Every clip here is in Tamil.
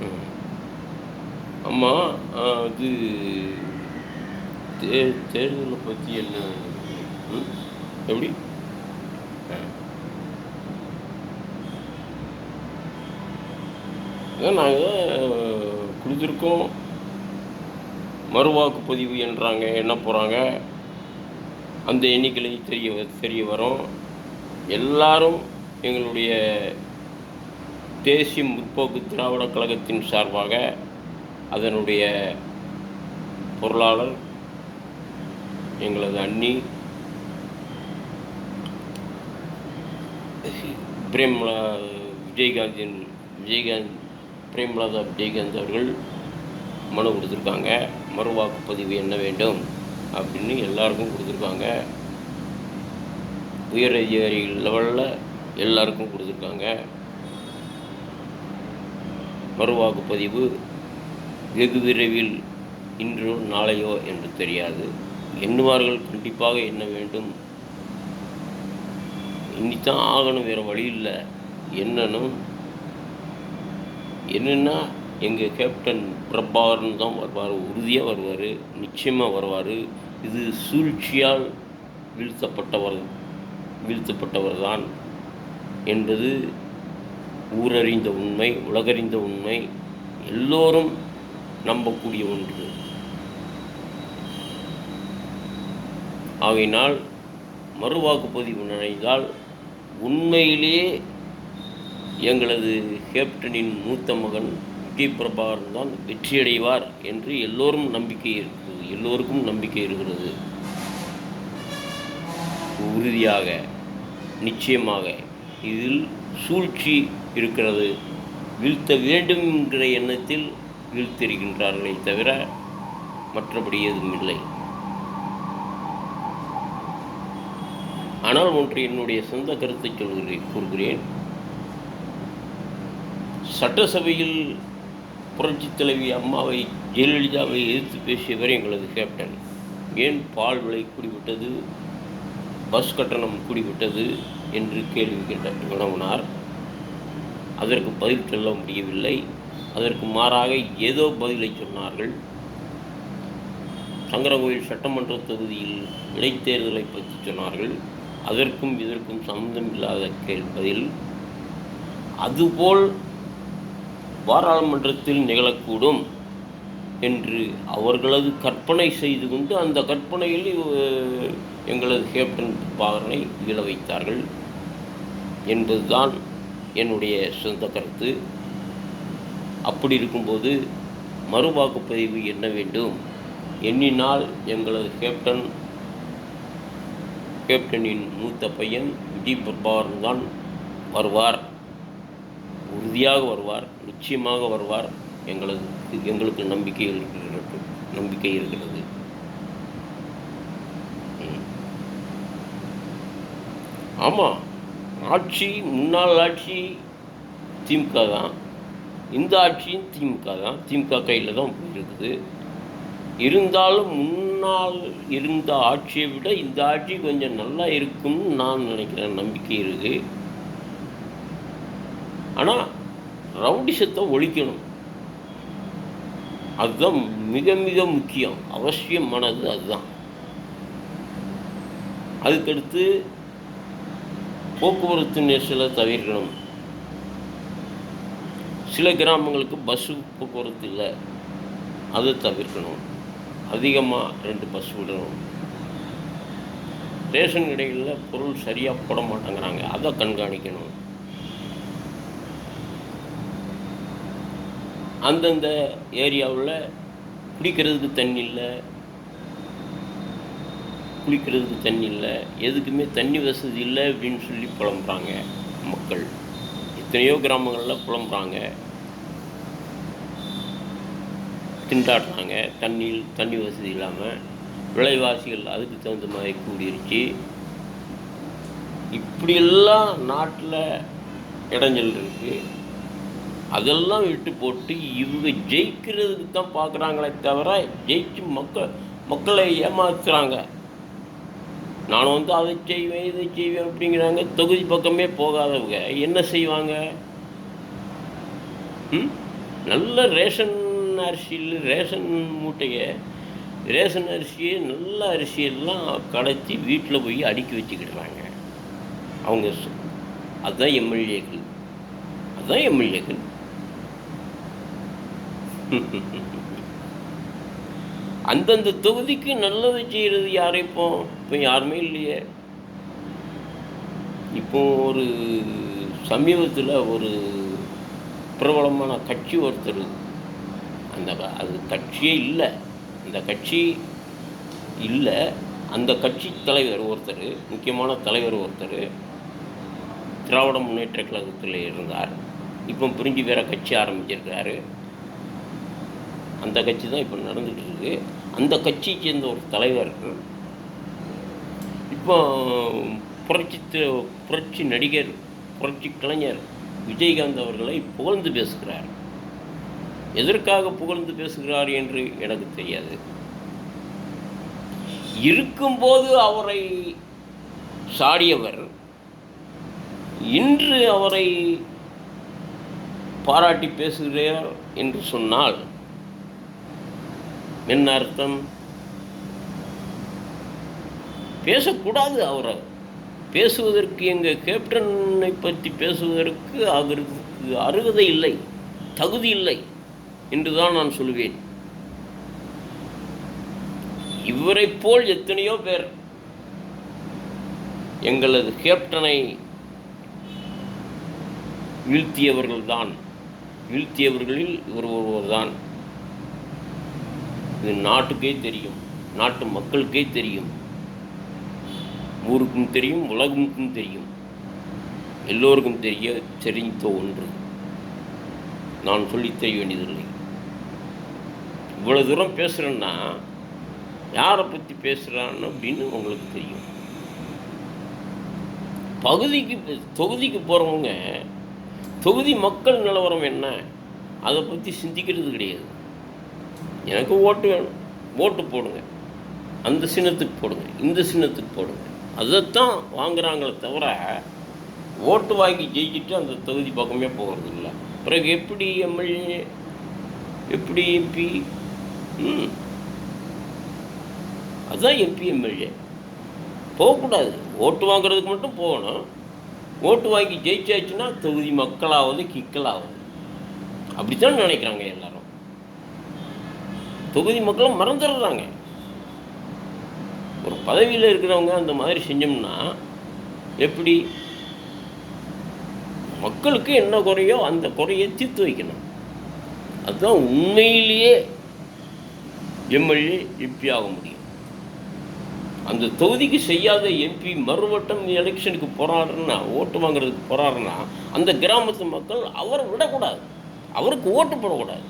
ம். ஆமாம். அது தேர்தலை பற்றி என்ன? ம் எப்படி? அதான் நாங்கள் கொடுத்துருக்கோம். மறுவாக்குப்பதிவு என்றாங்க, என்ன போகிறாங்க, அந்த எண்ணிக்கை தெரிய வரும். எல்லாரும் எங்களுடைய தேசிய முற்போக்கு திராவிட கழகத்தின் சார்பாக அதனுடைய பொருளாளர் எங்களது அண்ணி பிரேமலா விஜயகாந்த் பிரேமலதா விஜயகாந்த் அவர்கள் மனு கொடுத்துருக்காங்க. மறுவாக்குப்பதிவு என்ன வேண்டும் அப்படின்னு எல்லாருக்கும் கொடுத்துருக்காங்க. உயர் அதிகாரிகள் லெவலில் எல்லாருக்கும் கொடுத்துருக்காங்க. மறுவாக்குப்பதிவு வெகு விரைவில் இன்றோ நாளையோ என்று தெரியாது. எண்ணுவார்கள், கண்டிப்பாக எண்ண வேண்டும். இன்னித்தான் ஆகணும், வேறு வழி இல்லை. என்னென்னா எங்கள் கேப்டன் பிரபாகரன் தான் வருவார், உறுதியாக வருவார், நிச்சயமாக வருவார். இது சூழ்ச்சியால் வீழ்த்தப்பட்டவர் தான் என்பது ஊரறிந்த உண்மை, உலகறிந்த உண்மை, எல்லோரும் நம்பக்கூடிய ஒன்று. ஆகையினால் மறுவாக்குப்பதிவு நினைத்தால் உண்மையிலேயே எங்களது கேப்டனின் மூத்த மகன் விஜய் பிரபாகரன் தான் வெற்றியடைவார் என்று எல்லோருக்கும் நம்பிக்கை இருக்கிறது. உறுதியாக, நிச்சயமாக இதில் சூழ்ச்சி இருக்கிறது. வீழ்த்த வேண்டும் என்கிற எண்ணத்தில் வீழ்த்திருக்கின்றார்களே தவிர மற்றபடி எதுவும் இல்லை. ஆனால் ஒன்று என்னுடைய சொந்த கருத்தை கூறுகிறேன். சட்டசபையில் புரட்சித் தலைவி அம்மாவை, ஜெயலலிதாவை எதிர்த்து பேசியவர் எங்களது கேப்டன். ஏன் பால் விலை கூடிவிட்டது, பஸ் கட்டணம் கூடிவிட்டது என்று கேள்வி வினவினார். அதற்கு பதில் சொல்ல முடியவில்லை. அதற்கு மாறாக ஏதோ பதிலை சொன்னார்கள். சங்கரங்கோயில் சட்டமன்ற தொகுதியில் இடைத்தேர்தலை பற்றி சொன்னார்கள். அதற்கும் இதற்கும் சம்பந்தம் இல்லாத பதில். அதுபோல் பாராளுமன்றத்தில் நிகழக்கூடும் என்று அவர்களது கற்பனை செய்து கொண்டு அந்த கற்பனையில் எங்களது கேப்டன் பிரபாகரனை வீழ வைத்தார்கள் என்பதுதான் என்னுடைய சொந்த கருத்து. அப்படி இருக்கும்போது மறுவாக்குப்பதிவு என்ன வேண்டும்? எண்ணினால் எங்களது கேப்டனின் மூத்த பையன் விஜய் பிரபாகரன் தான் வருவார், உறுதியாக வருவார், நிச்சயமாக வருவார். எங்களுக்கு நம்பிக்கை இருக்கிறது. ஆமாம், முன்னாள் ஆட்சி திமுக தான், இந்த ஆட்சியும் திமுக தான், திமுக கையில் தான் போயிருக்குது. இருந்தாலும் முன்னால் இருந்த ஆட்சியை விட இந்த ஆட்சி கொஞ்சம் நல்லா இருக்கும்னு நான் நினைக்கிறேன், நம்பிக்கை இருக்குது. ஆனால் ரவுடிசத்தை ஒழிக்கணும், அதுதான் மிக மிக முக்கியம், அவசியமானது அதுதான். அதுக்கடுத்து போக்குவரத்து நெரிசலை தவிர்க்கணும். சில கிராமங்களுக்கு பஸ்ஸு போக்குவரத்து இல்லை, அதை தவிர்க்கணும். அதிகமாக 2 பஸ் விடணும். ரேஷன் கடைகளில் பொருள் சரியாக போட மாட்டேங்கிறாங்க, அதை கண்காணிக்கணும். அந்தந்த ஏரியாவில் குடிக்கிறதுக்கு தண்ணி இல்லை, எதுக்குமே தண்ணி வசதி இல்லை அப்படின்னு சொல்லி புலம்புறாங்க மக்கள். எத்தனையோ கிராமங்களில் புலம்புறாங்க, திண்டாடுறாங்க. தண்ணி வசதி இல்லாமல் விலைவாசிகள் அதுக்கு தகுந்த மாதிரி கூடிருச்சு. இப்படியெல்லாம் நாட்டில் இடைஞ்சல் இருக்குது. அதெல்லாம் விட்டு போட்டு இவங்க ஜெயிக்கிறதுக்கு தான் பார்க்குறாங்களே தவிர ஜெயிச்சு மக்களை ஏமாத்துறாங்க. நான் அதை செய்வேன் இதை செய்வேன் அப்படிங்கிறாங்க. தொகுதி பக்கமே போகாதவங்க என்ன செய்வாங்க? நல்ல ரேஷன் அரிசியில் ரேஷன் மூட்டையை ரேஷன் அரிசியை நல்ல அரிசியெல்லாம் கடத்தி வீட்டில் போய் அடுக்கி வச்சுக்கிடுறாங்க அவங்க. அதுதான் எம்எல்ஏக்கள், அதுதான் எம்எல்ஏக்கள். அந்தந்த தொகுதிக்கு நல்லது செய்கிறது யாரை இப்போ யாருமே இல்லையே. இப்போ ஒரு சமீபத்தில் ஒரு பிரபலமான கட்சி ஒருத்தர், அது கட்சியே இல்லை, அந்த கட்சி இல்லை, அந்த கட்சி தலைவர் ஒருத்தர், முக்கியமான தலைவர் ஒருத்தர் திராவிட முன்னேற்ற கழகத்தில் இருந்தார். இப்போ பிரிஞ்சு வேறு கட்சி ஆரம்பிச்சிருக்காரு. அந்த கட்சி தான் இப்போ நடந்துகிட்டு இருக்கு. அந்த கட்சியை சேர்ந்த ஒரு தலைவர் இப்போ புரட்சி நடிகர், புரட்சி கலைஞர் விஜயகாந்த் அவர்களை புகழ்ந்து பேசுகிறார். எதற்காக புகழ்ந்து பேசுகிறார் என்று எனக்கு தெரியாது. இருக்கும்போது அவரை சாடியவர் இன்று அவரை பாராட்டி பேசுகிறார் என்று சொன்னால் என்ன அர்த்தம்? பேசக்கூடாது. அவரை பேசுவதற்கு, எங்கள் கேப்டனை பற்றி பேசுவதற்கு அவருக்கு அருகதை இல்லை, தகுதி இல்லை என்று தான் நான் சொல்வேன். இவரை போல் எத்தனையோ பேர் எங்களது கேப்டனை வீழ்த்தியவர்களில் இவர் ஒருவர்தான். இது நாட்டுக்கே தெரியும், நாட்டு மக்களுக்கே தெரியும், ஊருக்கும் தெரியும், உலகமுக்கும் தெரியும், எல்லோருக்கும் தெரிந்த ஒன்று. நான் சொல்லித் தெரிய வேண்டியதில்லை. இவ்வளோ தூரம் பேசுகிறேன்னா யாரை பற்றி பேசுகிறான்னு அப்படின்னு உங்களுக்கு தெரியும். தொகுதிக்கு போகிறவங்க தொகுதி மக்கள் நிலவரம் என்ன அதை பற்றி சிந்திக்கிறது கிடையாது. எனக்கு ஓட்டு வேணும், ஓட்டு போடுங்க, அந்த சின்னத்துக்கு போடுங்க, இந்த சின்னத்துக்கு போடுங்க, அதைத்தான் வாங்குறாங்களே தவிர ஓட்டு வாங்கி ஜெயிச்சுட்டு அந்த தொகுதி பக்கமே போகிறது இல்லை. பிறகு எப்படி எம்எல்ஏ, எப்படி எம்பி? அதுதான் எம்பி எம்எல்ஏ. போகக்கூடாது, ஓட்டு வாங்குறதுக்கு மட்டும் போகணும். ஓட்டு வாங்கி ஜெயிச்சாச்சுன்னா தொகுதி மக்களாவது கிக்கலாவது, அப்படித்தான் நினைக்கிறாங்க எல்லாரும். தொகுதி மக்களும் மறந்துடுறாங்க. ஒரு பதவியில் இருக்கிறவங்க அந்த மாதிரி செஞ்சோம்னா எப்படி? மக்களுக்கு என்ன குறையோ அந்த குறையை தீர்த்து வைக்கணும். அதுதான் உண்மையிலேயே எம்எல்ஏ எம்பி ஆக முடியும். அந்த தொகுதிக்கு செய்யாத எம்பி மறுவட்டம் எலெக்ஷனுக்கு போகிறாருன்னா, ஓட்டு வாங்குறதுக்கு போகிறாருன்னா, அந்த கிராமத்து மக்கள் அவரை விடக்கூடாது, அவருக்கு ஓட்டு போடக்கூடாது.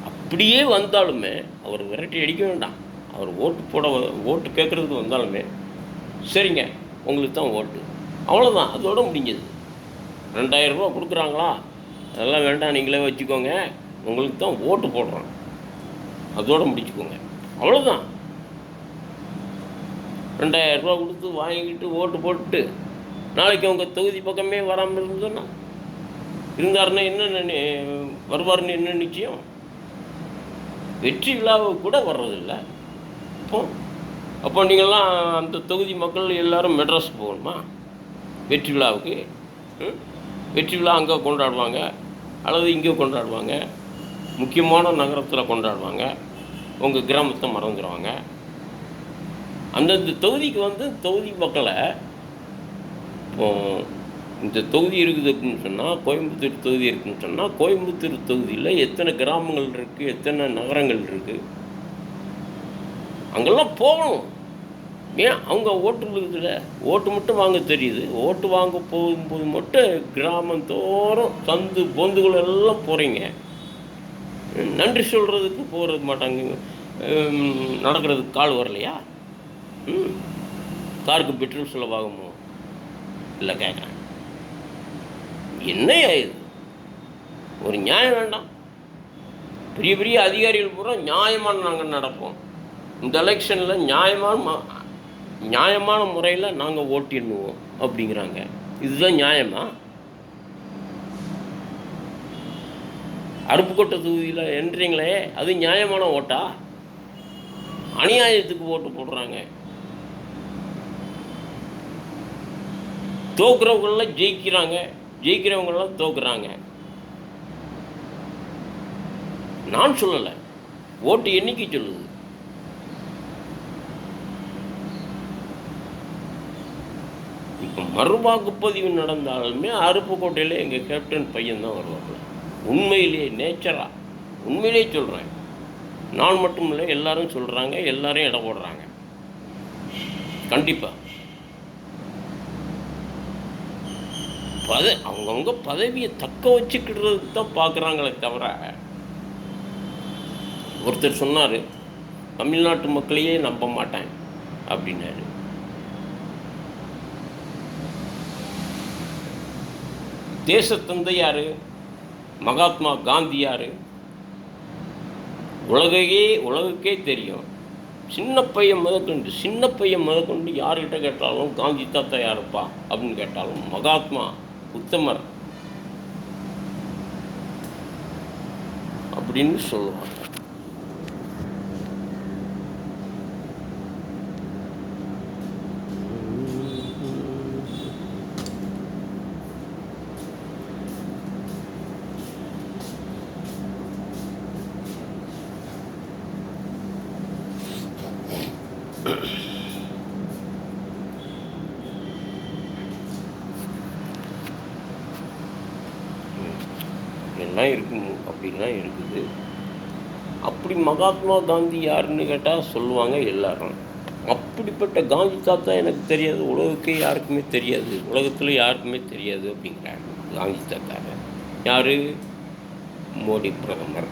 அப்படியே வந்தாலுமே அவர் விரட்டி அடிக்க வேண்டாம். அவர் ஓட்டு கேட்குறதுக்கு வந்தாலுமே சரிங்க உங்களுக்கு தான் ஓட்டு, அவ்வளோதான், அதோடு முடிஞ்சது. 2000 ரூபா கொடுக்குறாங்களா, அதெல்லாம் வேண்டாம், நீங்களே வச்சுக்கோங்க, உங்களுக்கு தான் ஓட்டு போடுறோம், அதோடு முடிச்சுக்கோங்க, அவ்வளோதான். 2000 ரூபா கொடுத்து வாங்கிட்டு ஓட்டு போட்டு நாளைக்கு அவங்க தொகுதி பக்கமே வராமல் இருந்தாருன்னா என்ன வருவார்னு என்ன நிச்சயம்? வெற்றி விழாவுக்கு கூட வர்றதில்லை. அப்போ நீங்கள்லாம் அந்த தொகுதி மக்கள் எல்லோரும் மெட்ராஸ் போகணுமா வெற்றி விழாவுக்கு? வெற்றி விழா அங்கே கொண்டாடுவாங்க அல்லது இங்கே கொண்டாடுவாங்க, முக்கியமான நகரத்தில் கொண்டாடுவாங்க, உங்கள் கிராமத்தை மறந்துடுவாங்க. அந்தந்த தொகுதிக்கு தொகுதி மக்களை, இப்போ இந்த தொகுதி இருக்குது அப்படின்னு சொன்னால், கோயம்புத்தூர் தொகுதி இருக்குதுன்னு சொன்னால், கோயம்புத்தூர் தொகுதியில் எத்தனை கிராமங்கள் இருக்குது, எத்தனை நகரங்கள் இருக்குது, அங்கெல்லாம் போகணும். ஏன் அவங்க ஓட்டு இருக்குதுல்ல, ஓட்டு மட்டும் வாங்க தெரியுது. ஓட்டு வாங்க போகும்போது மட்டும் கிராமத்தோறும் சந்து பொந்துகள் எல்லாம் போகிறீங்க, நன்றி சொல்கிறதுக்கு போகிறது மாட்டாங்க. நடக்கிறதுக்கு கால் வரலையா? காருக்கு பெட்ரோல் செலவாகுமோ? இல்லை கேட்குறேன். என்னையா இது? ஒரு நியாயம் வேண்டாம்? பெரிய பெரிய அதிகாரிகள் பூரா நியாயமான நாங்கள் நடப்போம், இந்த எலெக்ஷனில் நியாயமான முறையில் நாங்கள் ஓட்டு எண்ணுவோம் அப்படிங்கிறாங்க. இதுதான் நியாயமா? அருப்புக்கோட்டை தொகுதியில் என்றீங்களே, அது நியாயமான ஓட்டா? அநியாயத்துக்கு ஓட்டு போடுறாங்க. தோக்குறவங்களாம் ஜெயிக்கிறாங்க, ஜெயிக்கிறவங்களாம் தோக்குறாங்க. நான் சொல்லலை, ஓட்டு எண்ணிக்கை சொல்லுது. இப்போ மறுவாக்குப்பதிவு நடந்தாலுமே அருப்புக்கோட்டையில் எங்கள் கேப்டன் பையன் தான் வருவாங்க. உண்மையிலேயே நேச்சராக உண்மையிலே சொல்கிறேன். நான் மட்டும் இல்லை, எல்லாரும் சொல்கிறாங்க, எல்லாரும் இடம் போடுறாங்க. கண்டிப்பாக அவங்கவுங்க பதவியை தக்க வச்சுக்கிடுறதுக்கு தான் பார்க்குறாங்களே தவிர. ஒருத்தர் சொன்னார், தமிழ்நாட்டு மக்களையே நம்ப மாட்டேன் அப்படின்னாரு. தேசத்தந்தை யார்? மகாத்மா காந்தி யார்? உலகுக்கே தெரியும். சின்ன பையன் முதற்கொண்டு யார்கிட்ட கேட்டாலும் காந்தி தாத்தா யாருப்பா அப்படின்னு கேட்டாலும் மகாத்மா உத்தமர் அப்படின்னு சொல்லுவாங்க. எல்லாம் இருக்குங்க, அப்படிலாம் இருக்குது. அப்படி மகாத்மா காந்தி யாருன்னு கேட்டால் சொல்லுவாங்க எல்லாரும். அப்படிப்பட்ட காந்தி தாத்தா எனக்கு தெரியாது, உலகுக்கே யாருக்குமே தெரியாது, உலகத்தில் யாருக்குமே தெரியாது அப்படிங்கிறாங்க. காந்தி தாத்தா யார்? மோடி பிரதமர்.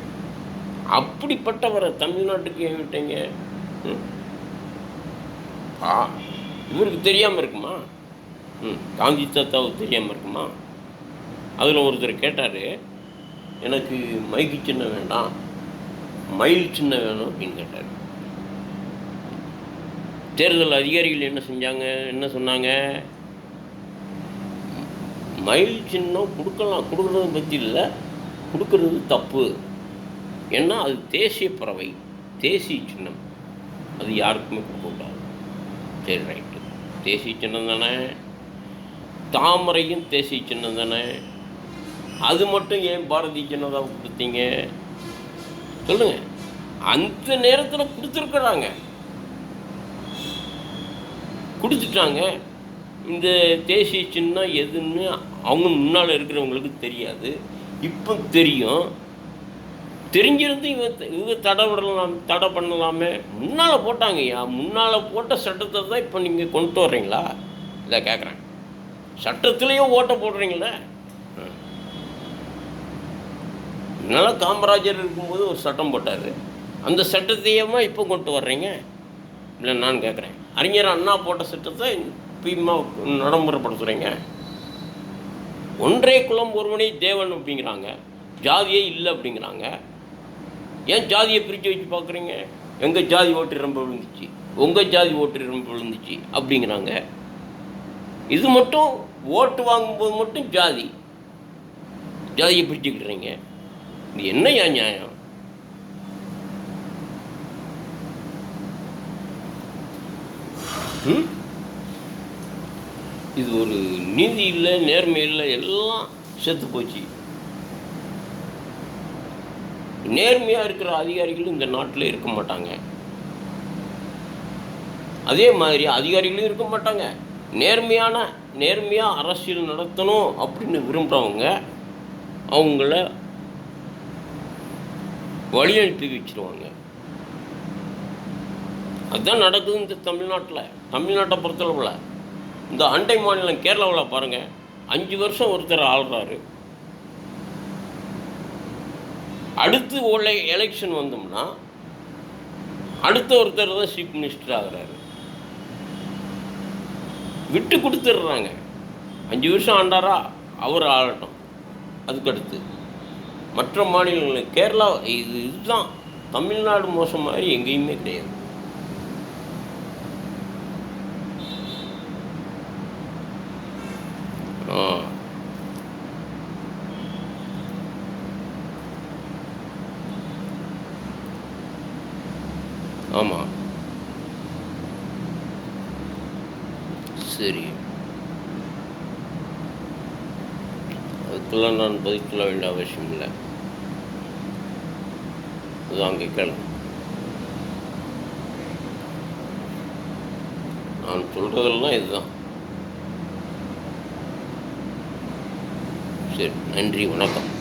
அப்படிப்பட்டவரை தமிழ்நாட்டுக்கு ஏன் விட்டீங்க? இவருக்கு தெரியாமல் இருக்குமா? காந்தி தாத்தாவுக்கு தெரியாமல் இருக்குமா? அதில் ஒருத்தர் கேட்டார், எனக்கு மைக்கு சின்னம் வேண்டாம், மயில் சின்னம் வேணும் அப்படின்னு கேட்டார். தேர்தல் அதிகாரிகள் என்ன சொன்னாங்க? மயில் சின்னம் கொடுக்கறது பற்றி இல்லை, கொடுக்கறது தப்பு. ஏன்னா அது தேசிய பறவை, தேசிய சின்னம், அது யாருக்குமே கொடுக்கக்கூடாது. சரி, ரைட்டு, தேசிய சின்னம் தானே, தாமரையும் தேசிய சின்னம் தானே, அது மட்டும் ஏன் பாரதிய ஜனதாவை கொடுத்தீங்க சொல்லுங்க? அந்த நேரத்தில் கொடுத்துட்டாங்க. இந்த தேசிய சின்னம் எதுன்னு அவங்க முன்னால் இருக்கிறவங்களுக்கு தெரியாது, இப்போ தெரியும். தெரிஞ்சிருந்து இவங்க தடை பண்ணலாமே. முன்னால் போட்டாங்கய்யா, முன்னால் போட்ட சட்டத்தை தான் இப்போ நீங்கள் கொண்டு வர்றீங்களா? இல்லை கேட்குறேன், சட்டத்திலையும் ஓட்ட போடுறீங்களே. முன்னால் காமராஜர் இருக்கும்போது ஒரு சட்டம் போட்டார், அந்த சட்டத்தையுமா இப்போ கொண்டு வர்றீங்க? இல்லை நான் கேட்குறேன், அறிஞர் அண்ணா போட்ட சட்டத்தை இப்பயுமா நடைமுறைப்படுத்துகிறீங்க? ஒன்றே குலம் ஒருவனே தேவன் அப்படிங்கிறாங்க, ஜாதியே இல்லை அப்படிங்கிறாங்க. ஏன் ஜாதியை பிரித்து வச்சு பார்க்குறீங்க? எங்கள் ஜாதி ஓட்டு ரொம்ப விழுந்துச்சு, உங்கள் ஜாதி ஓட்டு ரொம்ப விழுந்துச்சு அப்படிங்கிறாங்க. இது மட்டும் ஓட்டு வாங்கும்போது மட்டும் ஜாதியை பிரிச்சுக்கிட்டுறீங்க. இது என்னையா நியாயம்? இது ஒரு நீதி இல்லை, நேர்மை இல்லை, எல்லாம் செத்து போச்சு. நேர்மையாக இருக்கிற அதிகாரிகளும் இந்த நாட்டில் இருக்க மாட்டாங்க, அதே மாதிரி அதிகாரிகளும் இருக்க மாட்டாங்க. நேர்மையாக அரசியல் நடத்தணும் அப்படின்னு விரும்புகிறவங்க அவங்கள வழி அனுப்பி வச்சுருவாங்க. அதுதான் நடக்குது இந்த தமிழ்நாட்டை பொறுத்தளவில். இந்த அண்டை மாநிலம் கேரளாவில் பாருங்கள், 5 வருஷம் ஒருத்தர் ஆள்றாரு, அடுத்து எலெக்ஷன் வந்தோம்னா அடுத்த ஒருத்தர் தான் சீஃப் மினிஸ்டர் ஆகிறாரு. விட்டு கொடுத்துட்றாங்க. 5 வருஷம் ஆண்டாரா, அவர் ஆளட்டும். அதுக்கடுத்து மற்ற மாநிலங்கள், கேரளா, இதுதான். தமிழ்நாடு மோசம் மாதிரி எங்கேயுமே கிடையாது. ஆமாம். சரி. அதுக்கெல்லாம் நான் பதில் சொல்ல வேண்டிய அவசியம் இல்லை. அது அங்கே கேளுங்க. நான் சொல்கிறதெல்லாம் இதுதான். சரி, நன்றி, வணக்கம்.